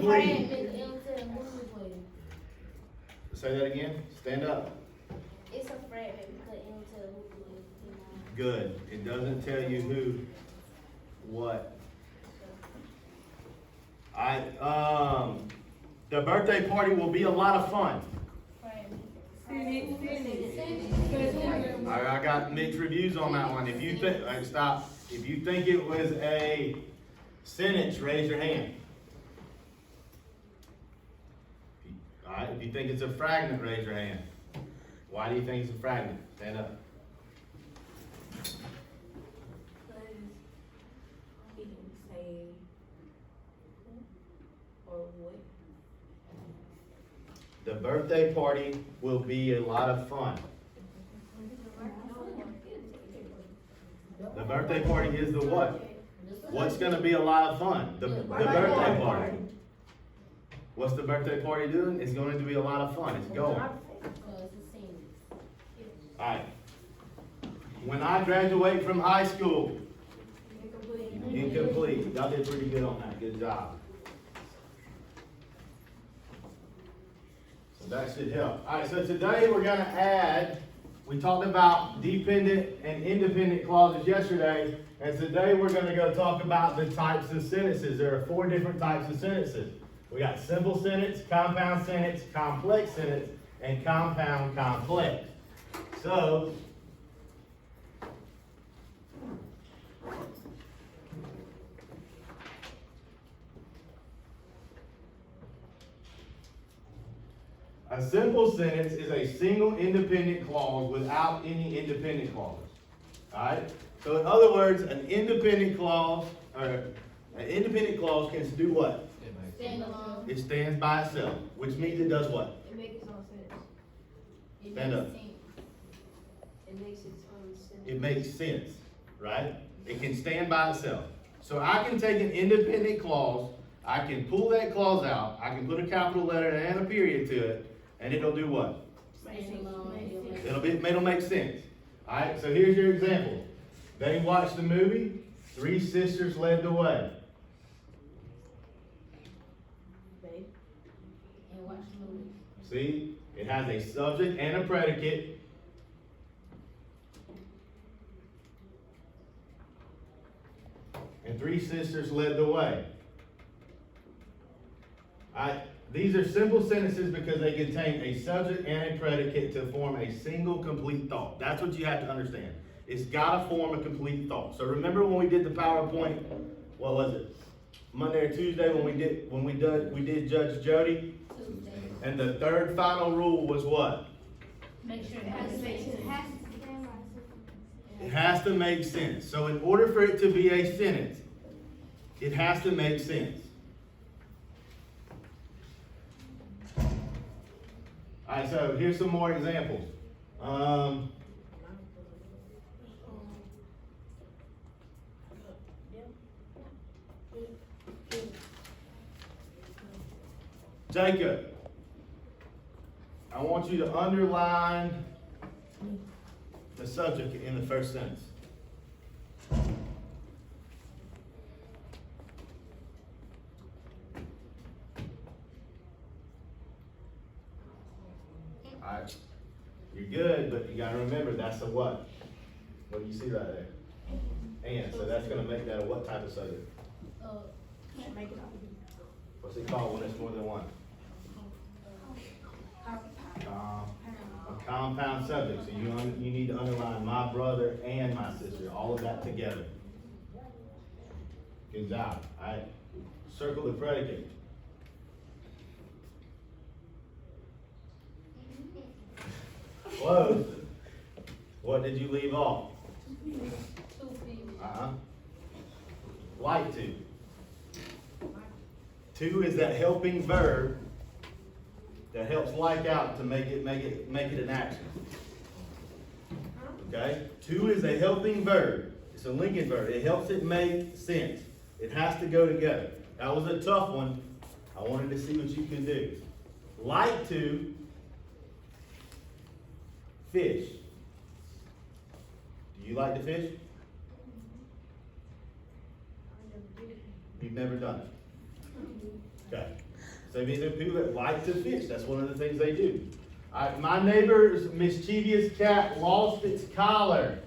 complete. Say that again. Stand up. It's a fragment put into the movie. Good. It doesn't tell you who, what. The birthday party will be a lot of fun. I got mixed reviews on that one. If you think, stop. If you think it was a sentence, raise your hand. All right. If you think it's a fragment, raise your hand. Why do you think it's a fragment? Stand up. He didn't say or what. The birthday party will be a lot of fun. The birthday party is the what? What's going to be a lot of fun? The birthday party. What's the birthday party doing? It's going to be a lot of fun. It's going. Alright. When I graduate from high school, incomplete. Y'all did pretty good on that. Good job. So that should help. Alright, so today we're going to add, we talked about dependent and independent clauses yesterday, and today we're going to go talk about the types of sentences. There are 4 different types of sentences. We got simple sentence, compound sentence, complex sentence, and compound complex. So, a simple sentence is a single independent clause without any independent clauses. Alright? So in other words, an independent clause can do what? Stand alone. It stands by itself, which means it does what? It makes its own sense. Stand up. It makes its own sense. It makes sense, right? It can stand by itself. So I can take an independent clause, I can pull that clause out, I can put a capital letter and a period to it, and it'll do what? Stand alone. It'll make sense. Alright, so here's your example. They watched the movie, 3 sisters led the way. And watch the movie. See, it has a subject and a predicate. And 3 sisters led the way. These are simple sentences because they contain a subject and a predicate to form a single complete thought. That's what you have to understand. It's got to form a complete thought. So remember when we did the PowerPoint, what was it? Monday or Tuesday when we did Judge Jody? Tuesday. And the third final rule was what? Make sure it has to make sense. It has to make sense. So in order for it to be a sentence, it has to make sense. Alright, so here's some more examples. Jacob, I want you to underline the subject in the first sentence. Alright, you're good, but you gotta remember that's a what? What do you see right there? And, so that's gonna make that a what type of subject? Make it up. What's it called when it's more than one? A compound subject. So you need to underline my brother and my sister, all of that together. Good job. All right. Circle the predicate. Close. What did you leave off? Like to. To is that helping verb that helps like out to make it an action. Okay? To is a helping verb. It's a linking verb. It helps it make sense. It has to go together. That was a tough one. I wanted to see what you can do. Like to fish. Do you like to fish? You've never done it. Okay. So these are people that like to fish. That's one of the things they do. All right, my neighbor's mischievous cat lost its collar.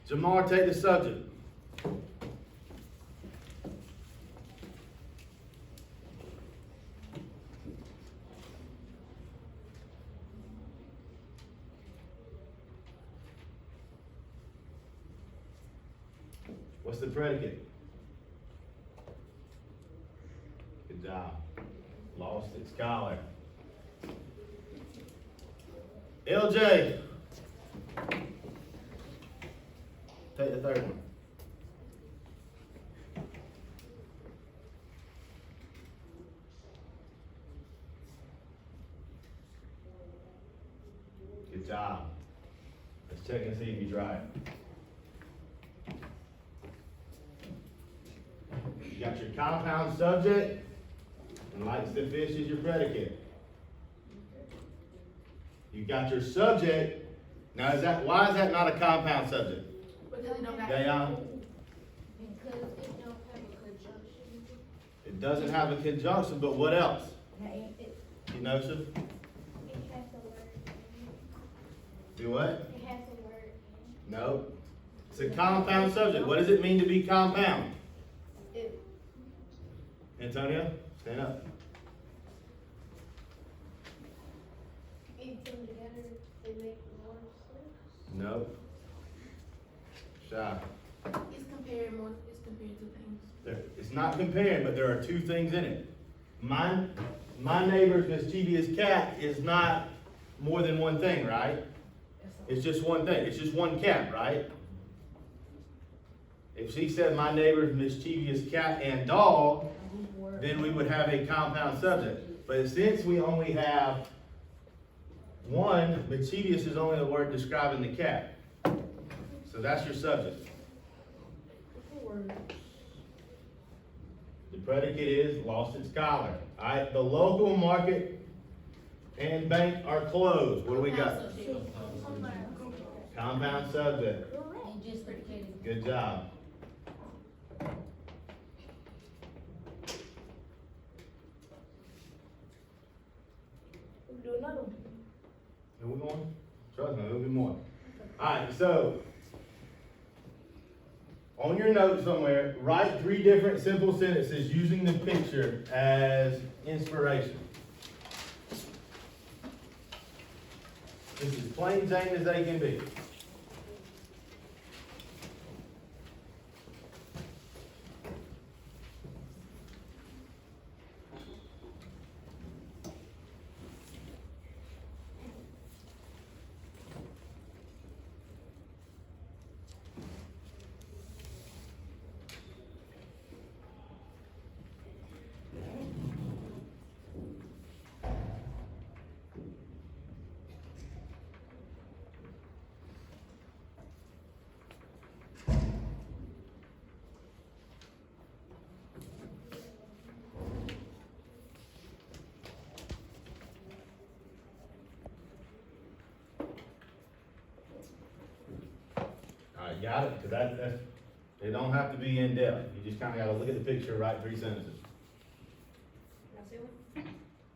Jamar, take the subject. What's the predicate? Good job. Lost its collar. LJ. Take the third one. Good job. Let's check and see if he's right. You got your compound subject, and likes to fish is your predicate. You got your subject. Now, why is that not a compound subject? Because it don't got. Dayan? Because it don't have a conjunction. It doesn't have a conjunction, but what else? It You know, sir? has a word. Do what? It has a word. No. It's a compound subject. What does it mean to be compound? Antonio, stand up. Eat them together, they make more sense. No. Shy. It's compared to things. It's not comparing, but there are two things in it. My neighbor's mischievous cat is not more than one thing, right? It's just one thing. It's just one cat, right? If she said my neighbor's mischievous cat and dog, then we would have a compound subject. But since we only have one, mischievous is only the word describing the cat. So that's your subject. The predicate is lost its collar. All right, the local market and bank are closed. What do we got? Compound subject. And just predicated. Good job. Do another one. Are we going? Trust me, there'll be more. Alright, so on your notes somewhere, write 3 different simple sentences using the picture as inspiration. This is plain Jane as they can be. Alright, got it? Because that's, they don't have to be in depth. You just kind of got to look at the picture, write 3 sentences.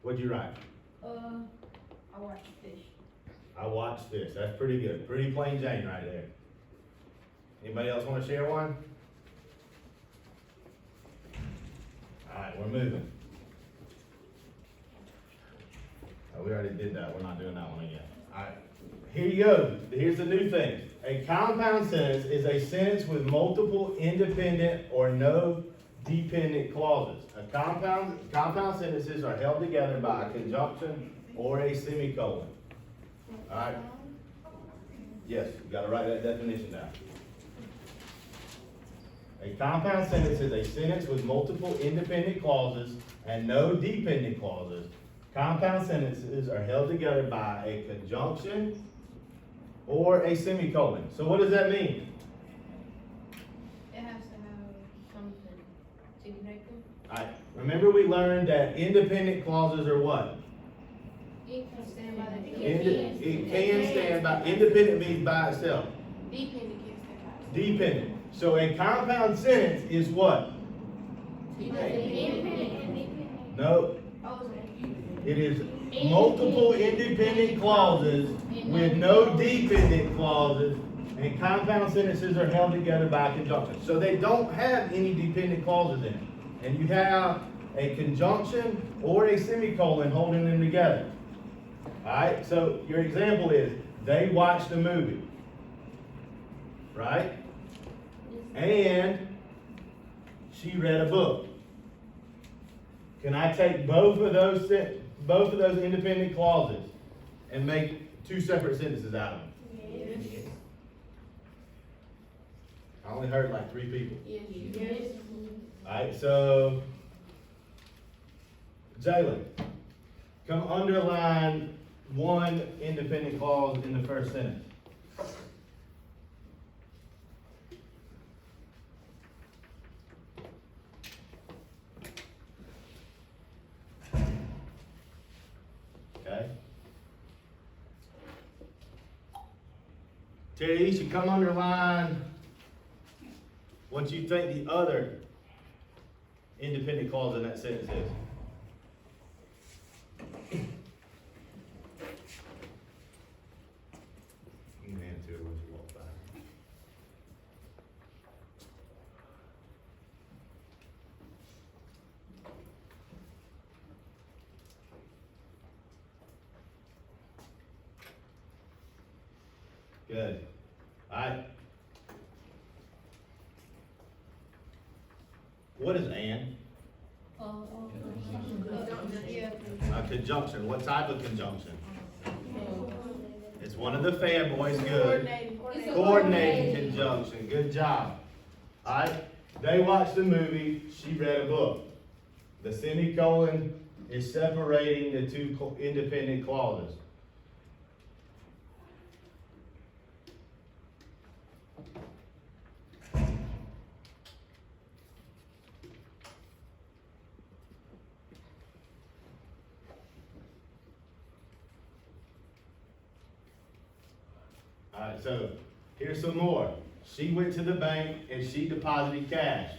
What'd you write? I watched fish. I watched this. That's pretty good. Pretty plain Jane right there. Anybody else want to share one? Alright, we're moving. Oh, we already did that. We're not doing that one again. Alright, here you go. Here's the new thing. A compound sentence is a sentence with multiple independent or no dependent clauses. Compound sentences are held together by a conjunction or a semicolon. Alright? Yes, you gotta write that definition down. A compound sentence is a sentence with multiple independent clauses and no dependent clauses. Compound sentences are held together by a conjunction or a semicolon. So what does that mean? It has to have something to connect them. Alright, remember we learned that independent clauses are what? It can stand by the. It can stand by, independent means by itself. Dependent against the guy. Dependent. So a compound sentence is what? No, it is multiple independent clauses with no dependent clauses, and compound sentences are held together by conjunction. So they don't have any dependent clauses in it. And you have a conjunction or a semicolon holding them together. Alright, so your example is, they watched a movie. Right? And she read a book. Can I take both of those independent clauses and make two separate sentences out of them? Yes. I only heard like 3 people. Yes. Alright, so Jalen, come underline one independent clause in the first sentence. Okay. Terry, you should come underline what you think the other independent clause in that sentence is. You can hand it to her once you walk by. Good. Alright. What is and? A conjunction. What type of conjunction? It's one of the fanboys. Good. Coordinating conjunction. Good job. Alright. They watched the movie. She read a book. The semicolon is separating the two independent clauses. Alright, so here's some more. She went to the bank and she deposited cash.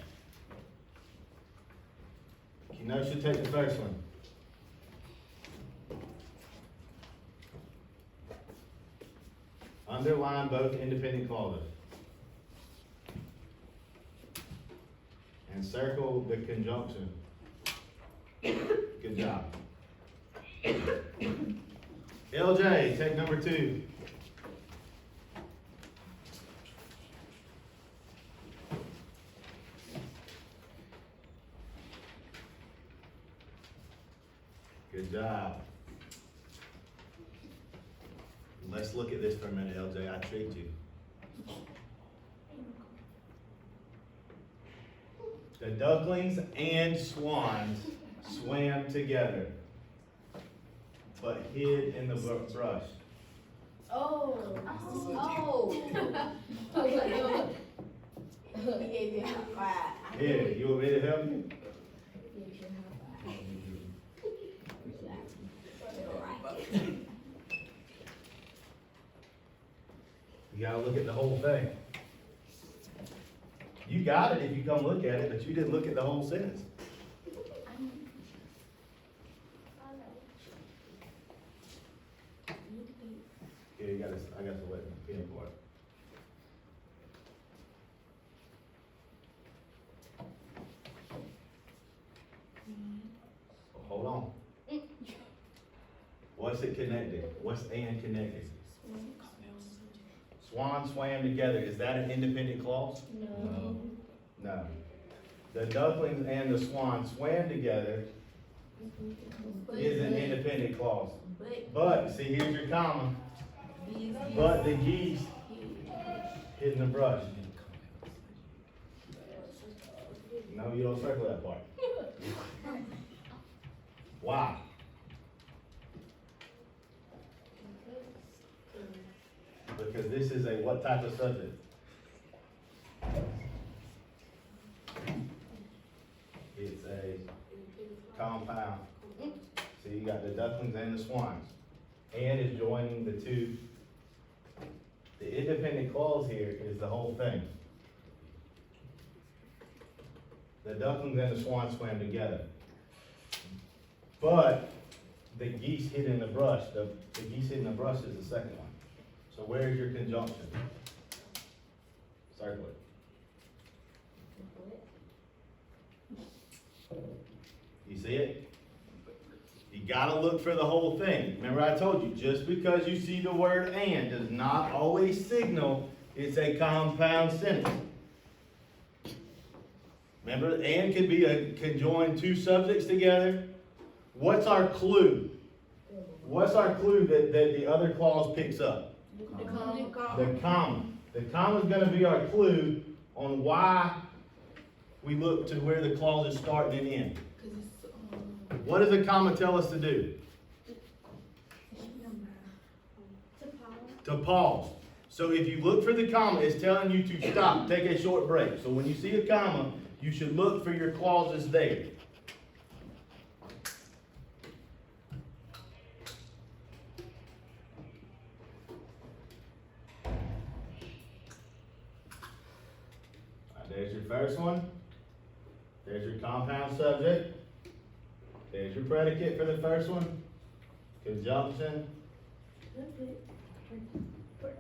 You know she'll take the first one. Underline both independent clauses. And circle the conjunction. Good job. LJ, take number 2. Good job. Let's look at this for a minute, LJ. I tricked you. The ducklings and swans swam together, but hid in the brush. Oh. Here, you want me to help you? You gotta look at the whole thing. You got it if you come look at it, but you didn't look at the whole sentence. Here, I got the wet pen for it. Hold on. What's it connected? What's and connected? Swan swam together. Is that an independent clause? No. No. The ducklings and the swan swam together is an independent clause. But, see, here's your comma. But the geese hid in the brush. No, you don't circle that part. Why? Because this is a what type of subject? It's a compound. So you got the ducklings and the swans. And is joining the two. The independent clause here is the whole thing. The ducklings and the swan swam together. But the geese hid in the brush. The geese hid in the brush is the second one. So where's your conjunction? Circle it. You see it? You gotta look for the whole thing. Remember I told you, just because you see the word and does not always signal it's a compound sentence. Remember, and could be can join two subjects together. What's our clue? What's our clue that the other clause picks up? The comma. The comma. The comma is gonna be our clue on why we look to where the clause is starting and end. What does a comma tell us to do? To pause. So if you look for the comma, it's telling you to stop, take a short break. So when you see a comma, you should look for your clauses there. There's your first one. There's your compound subject. There's your predicate for the first one. Conjunction.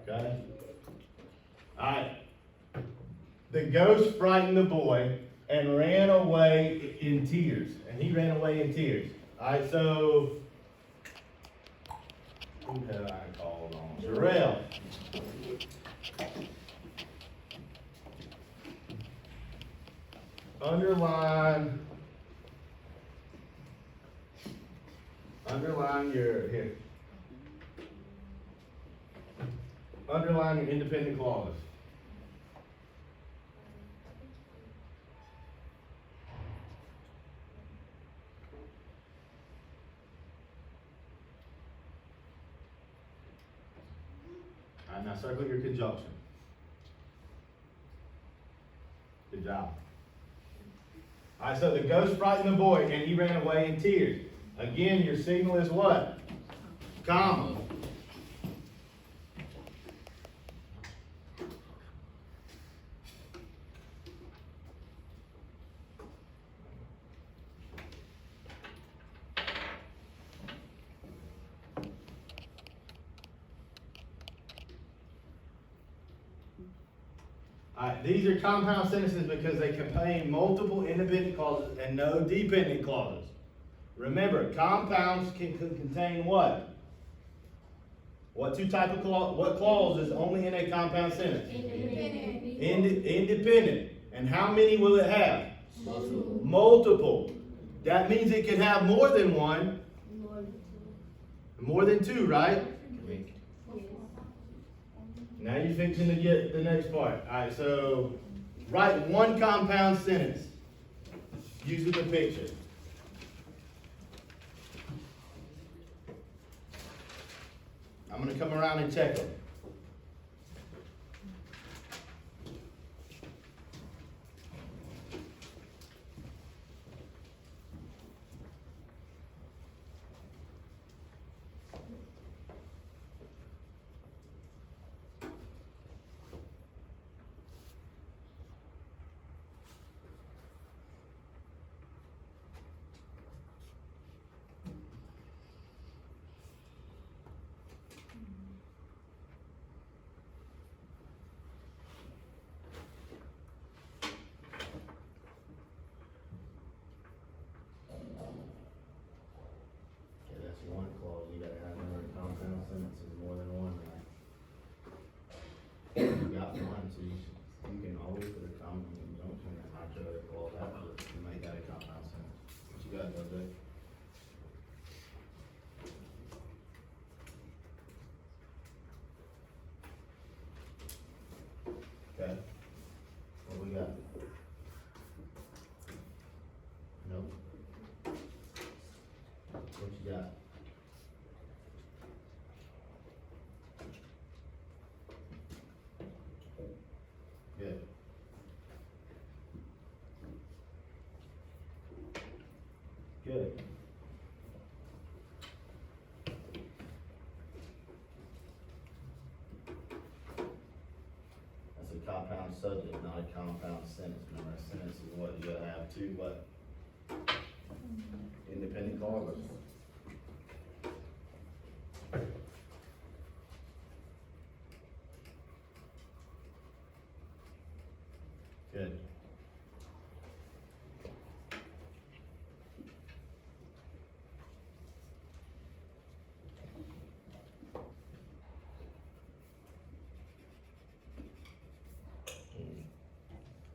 Okay. Alright. The ghost frightened the boy and ran away in tears. And he ran away in tears. Alright, so who have I called on? Jarrell. Underline your, here. Underline your independent clause. Alright, now circle your conjunction. Good job. Alright, so the ghost frightened the boy and he ran away in tears. Again, your signal is what? Comma. Alright, these are compound sentences because they contain multiple independent clauses and no dependent clauses. Remember, compounds can contain what? What two type of clause? What clause is only in a compound sentence? Independent. And how many will it have? Multiple. That means it can have more than one. More than two, right? Now you're fixing to get the next part. Alright, so write one compound sentence using the picture. I'm going to come around and check them. One clause, you gotta have another compound sentences, more than one, right? You got one, so you can always put a comma in conjunction and not the other clause after it, to make that a compound sentence. What you got, Jose? Okay. What we got? Nope. What you got? Good. Good. That's a compound subject, not a compound sentence. Remember, a sentence is what you gotta have two what? Independent clauses. Good.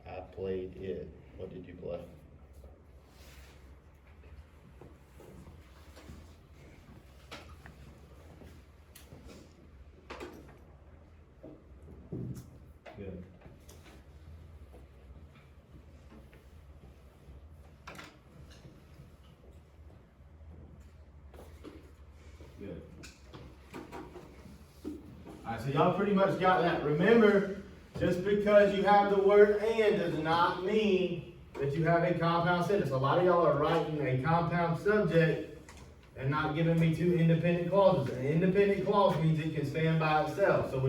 I played it. What did you play? Good. Good. Alright, so y'all pretty much got that. Remember, just because you have the word and does not mean that you have a compound sentence. A lot of y'all are writing a compound subject and not giving me two independent clauses. An independent clause means it can stand by itself. So